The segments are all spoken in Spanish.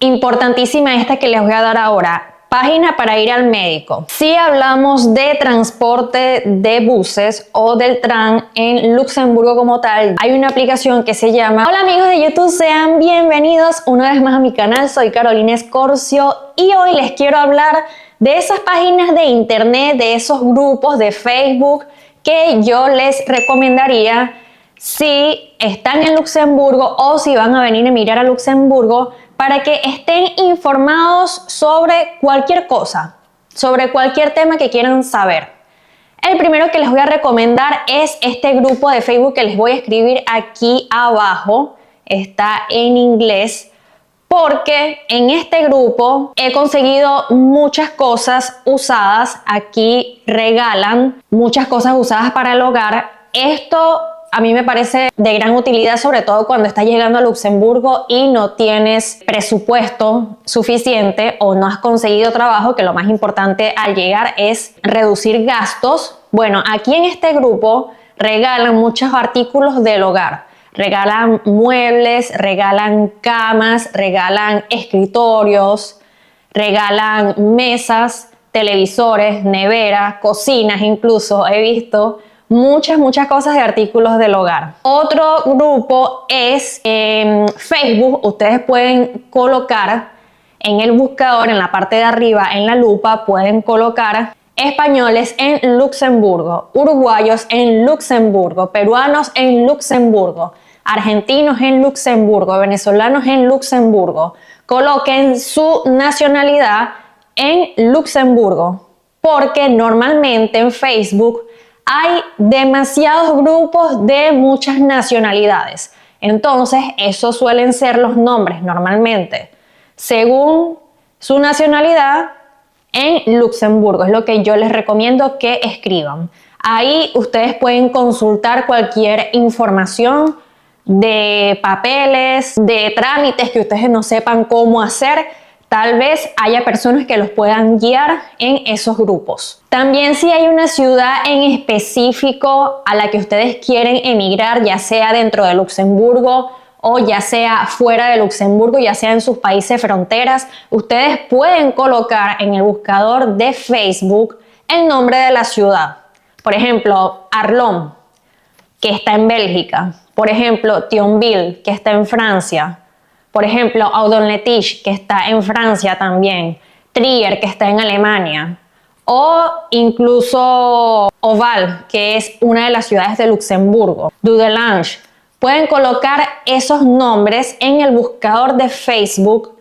Importantísima esta que les voy a dar ahora. Página para ir al médico. Si hablamos de transporte de buses o del tram en Luxemburgo como tal, hay una aplicación que se llama... Hola amigos de YouTube, sean bienvenidos una vez más a mi canal. Soy Carolina Escorcio y hoy les quiero hablar de esas páginas de internet, de esos grupos de Facebook que yo les recomendaría si están en Luxemburgo o si van a venir a emigrar a Luxemburgo, para que estén informados sobre cualquier cosa, sobre cualquier tema que quieran saber. El primero que les voy a recomendar es este grupo de Facebook que les voy a escribir aquí abajo. Está en inglés porque en este grupo he conseguido muchas cosas usadas. Aquí regalan muchas cosas usadas para el hogar. Esto a mí me parece de gran utilidad, sobre todo cuando estás llegando a Luxemburgo y no tienes presupuesto suficiente o no has conseguido trabajo, que lo más importante al llegar es reducir gastos. Bueno, aquí en este grupo regalan muchos artículos del hogar. Regalan muebles, regalan camas, regalan escritorios, regalan mesas, televisores, neveras, cocinas incluso he visto. Muchas cosas de artículos del hogar. Otro grupo es Facebook. Ustedes pueden colocar en el buscador, en la parte de arriba, en la lupa, pueden colocar españoles en Luxemburgo, uruguayos en Luxemburgo, peruanos en Luxemburgo, argentinos en Luxemburgo, venezolanos en Luxemburgo. Coloquen su nacionalidad en Luxemburgo, porque normalmente en Facebook hay demasiados grupos de muchas nacionalidades. Entonces, esos suelen ser los nombres normalmente según su nacionalidad en Luxemburgo. Es lo que yo les recomiendo que escriban. Ahí ustedes pueden consultar cualquier información de papeles, de trámites que ustedes no sepan cómo hacer. Tal vez haya personas que los puedan guiar en esos grupos. También si hay una ciudad en específico a la que ustedes quieren emigrar, ya sea dentro de Luxemburgo o ya sea fuera de Luxemburgo, ya sea en sus países fronteras, ustedes pueden colocar en el buscador de Facebook el nombre de la ciudad. Por ejemplo, Arlon, que está en Bélgica. Por ejemplo, Thionville, que está en Francia. Por ejemplo, Audon-le-Tiche, que está en Francia también. Trier, que está en Alemania. O incluso Oval, que es una de las ciudades de Luxemburgo. Dudelange. Pueden colocar esos nombres en el buscador de Facebook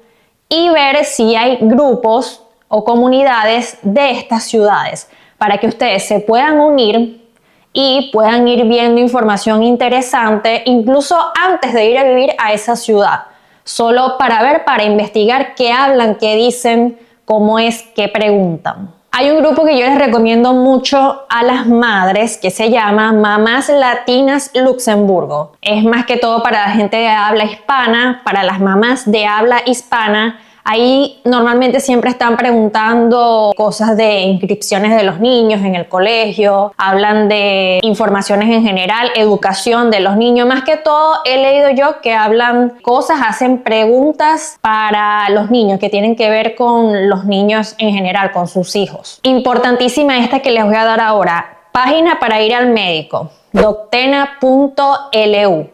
y ver si hay grupos o comunidades de estas ciudades para que ustedes se puedan unir y puedan ir viendo información interesante incluso antes de ir a vivir a esa ciudad. Solo para ver, para investigar qué hablan, qué dicen, cómo es, qué preguntan. Hay un grupo que yo les recomiendo mucho a las madres que se llama Mamás Latinas Luxemburgo. Es más que todo para la gente de habla hispana, para las mamás de habla hispana. Ahí normalmente siempre están preguntando cosas de inscripciones de los niños en el colegio, hablan de informaciones en general, educación de los niños. Más que todo he leído yo que hablan cosas, hacen preguntas para los niños que tienen que ver con los niños en general, con sus hijos. Importantísima esta que les voy a dar ahora. Página para ir al médico, doctena.lu.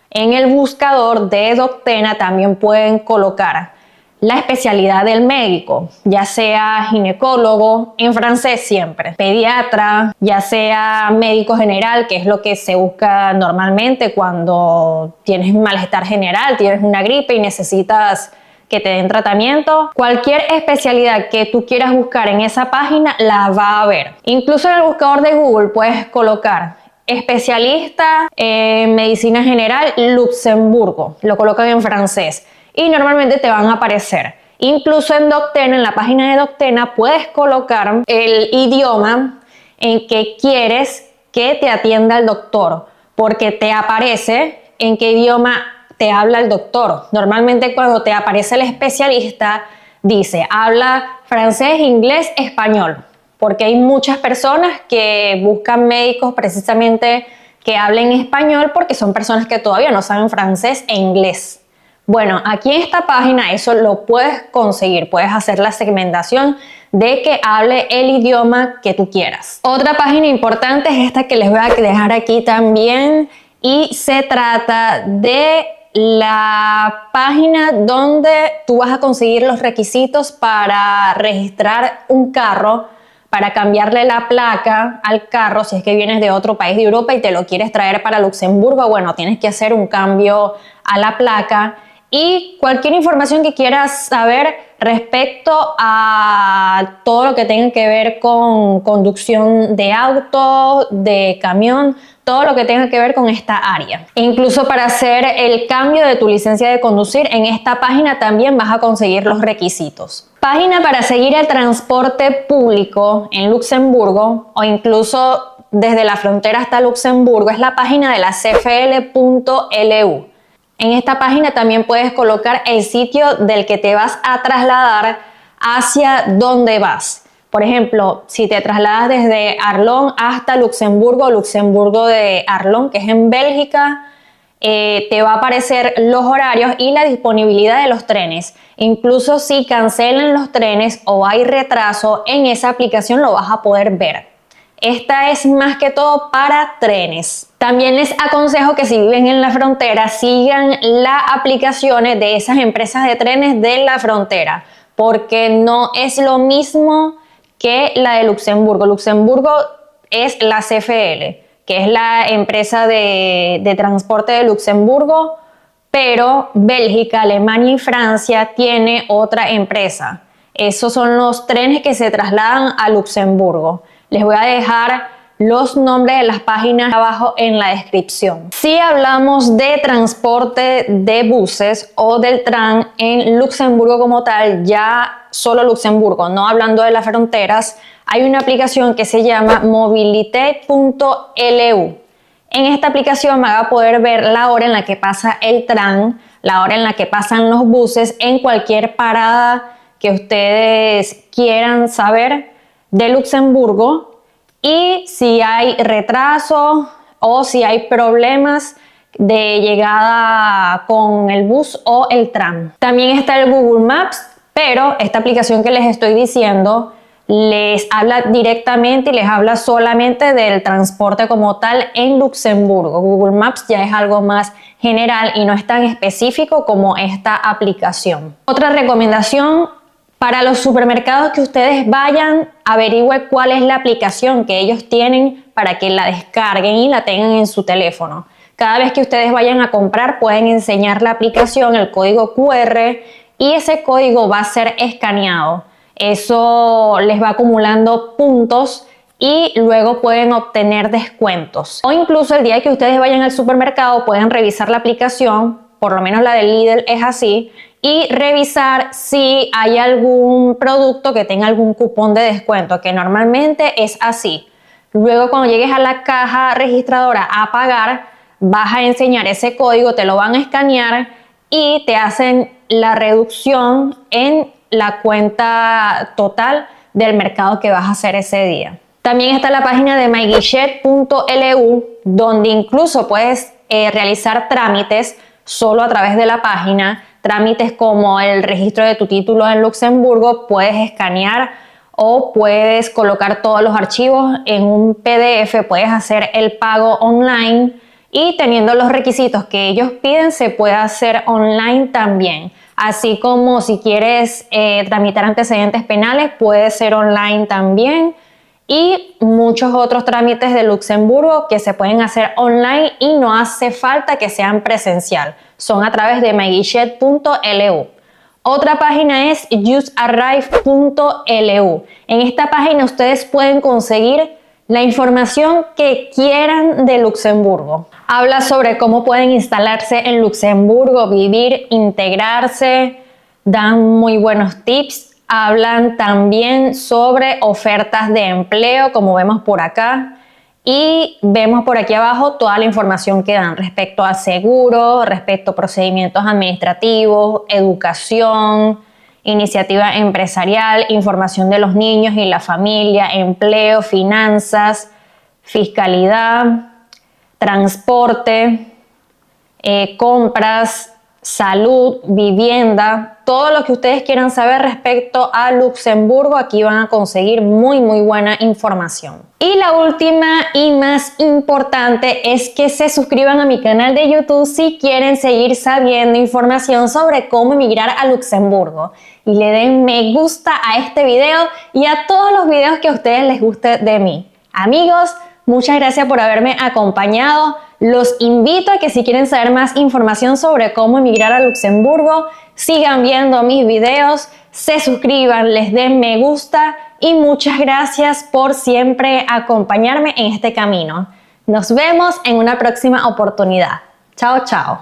En el buscador de Doctena también pueden colocar la especialidad del médico, ya sea ginecólogo, en francés siempre, pediatra, ya sea médico general, que es lo que se busca normalmente cuando tienes malestar general, tienes una gripe y necesitas que te den tratamiento. Cualquier especialidad que tú quieras buscar en esa página la va a ver. Incluso en el buscador de Google puedes colocar especialista en medicina general Luxemburgo, lo colocan en francés y normalmente te van a aparecer. Incluso en Doctena, en la página de Doctena, puedes colocar el idioma en que quieres que te atienda el doctor, porque te aparece en qué idioma te habla el doctor. Normalmente cuando te aparece el especialista, dice, habla francés, inglés, español, porque hay muchas personas que buscan médicos precisamente que hablen español porque son personas que todavía no saben francés e inglés. Bueno, aquí en esta página eso lo puedes conseguir, puedes hacer la segmentación de que hable el idioma que tú quieras. Otra página importante es esta que les voy a dejar aquí también y se trata de la página donde tú vas a conseguir los requisitos para registrar un carro, para cambiarle la placa al carro si es que vienes de otro país de Europa y te lo quieres traer para Luxemburgo. Bueno, tienes que hacer un cambio a la placa y cualquier información que quieras saber respecto a todo lo que tenga que ver con conducción de auto, de camión, todo lo que tenga que ver con esta área. Incluso para hacer el cambio de tu licencia de conducir, en esta página también vas a conseguir los requisitos. Página para seguir el transporte público en Luxemburgo o incluso desde la frontera hasta Luxemburgo es la página de la CFL.lu. En esta página también puedes colocar el sitio del que te vas a trasladar hacia dónde vas. Por ejemplo, si te trasladas desde Arlon hasta Luxemburgo, Luxemburgo de Arlon, que es en Bélgica, te va a aparecer los horarios y la disponibilidad de los trenes. Incluso si cancelan los trenes o hay retraso, en esa aplicación lo vas a poder ver. Esta es más que todo para trenes. También les aconsejo que si viven en la frontera sigan las aplicaciones de esas empresas de trenes de la frontera, porque no es lo mismo que la de Luxemburgo. Luxemburgo es la CFL, que es la empresa de transporte de Luxemburgo, pero Bélgica, Alemania y Francia tiene otra empresa. Esos son los trenes que se trasladan a Luxemburgo. Les voy a dejar los nombres de las páginas abajo en la descripción. Si hablamos de transporte de buses o del tram en Luxemburgo como tal, ya solo Luxemburgo, no hablando de las fronteras, hay una aplicación que se llama mobilité.lu. En esta aplicación van a poder ver la hora en la que pasa el tram, la hora en la que pasan los buses en cualquier parada que ustedes quieran saber de Luxemburgo y si hay retraso o si hay problemas de llegada con el bus o el tram. También está el Google Maps, pero esta aplicación que les estoy diciendo les habla directamente y les habla solamente del transporte como tal en Luxemburgo. Google Maps ya es algo más general y no es tan específico como esta aplicación. Otra recomendación: para los supermercados que ustedes vayan, averigüen cuál es la aplicación que ellos tienen para que la descarguen y la tengan en su teléfono. Cada vez que ustedes vayan a comprar pueden enseñar la aplicación, el código QR, y ese código va a ser escaneado. Eso les va acumulando puntos y luego pueden obtener descuentos. O incluso el día que ustedes vayan al supermercado pueden revisar la aplicación, por lo menos la de Lidl es así, y revisar si hay algún producto que tenga algún cupón de descuento, que normalmente es así. Luego cuando llegues a la caja registradora a pagar, vas a enseñar ese código, te lo van a escanear y te hacen la reducción en la cuenta total del mercado que vas a hacer ese día. También está la página de myguichet.lu, donde incluso puedes realizar trámites solo a través de la página. Trámites como el registro de tu título en Luxemburgo, puedes escanear o puedes colocar todos los archivos en un PDF, puedes hacer el pago online y teniendo los requisitos que ellos piden se puede hacer online también. Así como si quieres tramitar antecedentes penales puede ser online también y muchos otros trámites de Luxemburgo que se pueden hacer online y no hace falta que sean presencial. Son a través de myguichet.lu. Otra página es usearrive.lu. En esta página ustedes pueden conseguir la información que quieran de Luxemburgo. Habla sobre cómo pueden instalarse en Luxemburgo, vivir, integrarse, dan muy buenos tips. Hablan también sobre ofertas de empleo, como vemos por acá. Y vemos por aquí abajo toda la información que dan respecto a seguro, respecto a procedimientos administrativos, educación, iniciativa empresarial, información de los niños y la familia, empleo, finanzas, fiscalidad, transporte, compras, salud, vivienda, todo lo que ustedes quieran saber respecto a Luxemburgo, aquí van a conseguir muy buena información. Y la última y más importante es que se suscriban a mi canal de YouTube si quieren seguir sabiendo información sobre cómo emigrar a Luxemburgo. Y le den me gusta a este video y a todos los videos que a ustedes les guste de mí. Amigos, muchas gracias por haberme acompañado. Los invito a que si quieren saber más información sobre cómo emigrar a Luxemburgo, sigan viendo mis videos, se suscriban, les den me gusta y muchas gracias por siempre acompañarme en este camino. Nos vemos en una próxima oportunidad. Chao, chao.